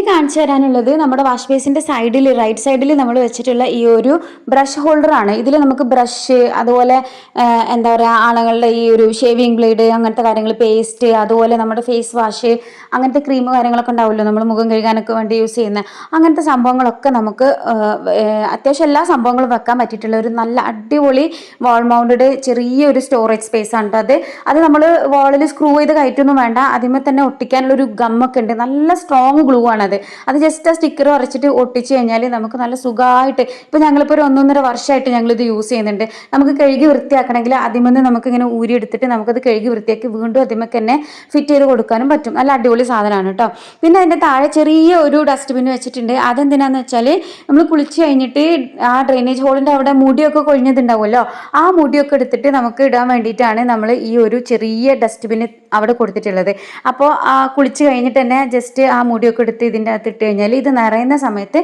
ഇനി കാണിച്ചു തരാനുള്ളത് നമ്മുടെ വാഷ് ബേസിൻ്റെ സൈഡിൽ റൈറ്റ് സൈഡിൽ നമ്മൾ വെച്ചിട്ടുള്ള ഈ ഒരു ബ്രഷ് ഹോൾഡറാണ്. ഇതിൽ നമുക്ക് ബ്രഷ്, അതുപോലെ എന്താ പറയുക, ആണുങ്ങളുടെ ഈ ഒരു ഷേവിങ് ബ്ലേഡ്, അങ്ങനത്തെ കാര്യങ്ങൾ, പേസ്റ്റ്, അതുപോലെ നമ്മുടെ ഫേസ് വാഷ്, അങ്ങനത്തെ ക്രീം കാര്യങ്ങളൊക്കെ ഉണ്ടാവുമല്ലോ നമ്മൾ മുഖം കഴുകാനൊക്കെ വേണ്ടി യൂസ് ചെയ്യുന്ന അങ്ങനത്തെ സംഭവങ്ങളൊക്കെ നമുക്ക് അത്യാവശ്യം എല്ലാ സംഭവങ്ങളും വെക്കാൻ പറ്റിയിട്ടുള്ള ഒരു നല്ല അടിപൊളി വാൾ മൗണ്ടഡ് ചെറിയൊരു സ്റ്റോറേജ് സ്പേസ് ആണ് അത് നമ്മൾ വാളിൽ സ്ക്രൂ ചെയ്ത് കയറ്റൊന്നും വേണ്ട. അതിന്മേൽ തന്നെ ഒട്ടിക്കാനുള്ളൊരു ഗമ്മൊക്കെ ഉണ്ട്. നല്ല സ്ട്രോങ് ഗ്ലൂ ആണത്. അത് ജസ്റ്റ് ആ സ്റ്റിക്കർ വരച്ചിട്ട് ഒട്ടിച്ച് കഴിഞ്ഞാൽ നമുക്ക് നല്ല സുഖമായിട്ട്, ഇപ്പോൾ ഞങ്ങളിപ്പോൾ ഒരു 1.5 വർഷമായിട്ട് ഞങ്ങളിത് യൂസ് ചെയ്യുന്നുണ്ട്. നമുക്ക് കഴുകി വൃത്തിയാക്കണമെങ്കിൽ അതിന്മേൽ നമുക്കിങ്ങനെ ഊരിയെടുത്തിട്ട് നമുക്കത് കഴുകി വൃത്തിയാക്കി വീണ്ടും അതിന്മേൽ തന്നെ ഫിറ്റ് ചെയ്ത് കൊടുക്കാനും പറ്റും. നല്ല അടിപൊളി സാധനമാണ് കേട്ടോ. പിന്നെ അതിൻ്റെ താഴെ ചെറിയ ഒരു ഡസ്റ്റ്ബിൻ വെച്ചിട്ടുണ്ട്. അതെന്തിനാന്ന് വെച്ചാൽ നമ്മൾ കുളിച്ച് കഴിഞ്ഞിട്ട് ആ ഡ്രെയിനേജ് ഹോളിൻ്റെ അവിടെ മുടിയൊക്കെ കൊഴിഞ്ഞതുണ്ടാവുമല്ലോ, ആ മുടിയൊക്കെ എടുത്തിട്ട് നമുക്ക് ഇടാൻ വേണ്ടിയിട്ടാണ് നമ്മൾ ഈ ഒരു ചെറിയ ഡസ്റ്റ്ബിൻ അവിടെ കൊടുത്തിട്ടുള്ളത്. അപ്പോൾ ആ കുളിച്ച് കഴിഞ്ഞിട്ട് തന്നെ ജസ്റ്റ് ആ മുടിയൊക്കെ എടുത്ത് ഇതിൻ്റെ അകത്ത് ഇട്ട് കഴിഞ്ഞാൽ ഇത് നിറയുന്ന സമയത്ത്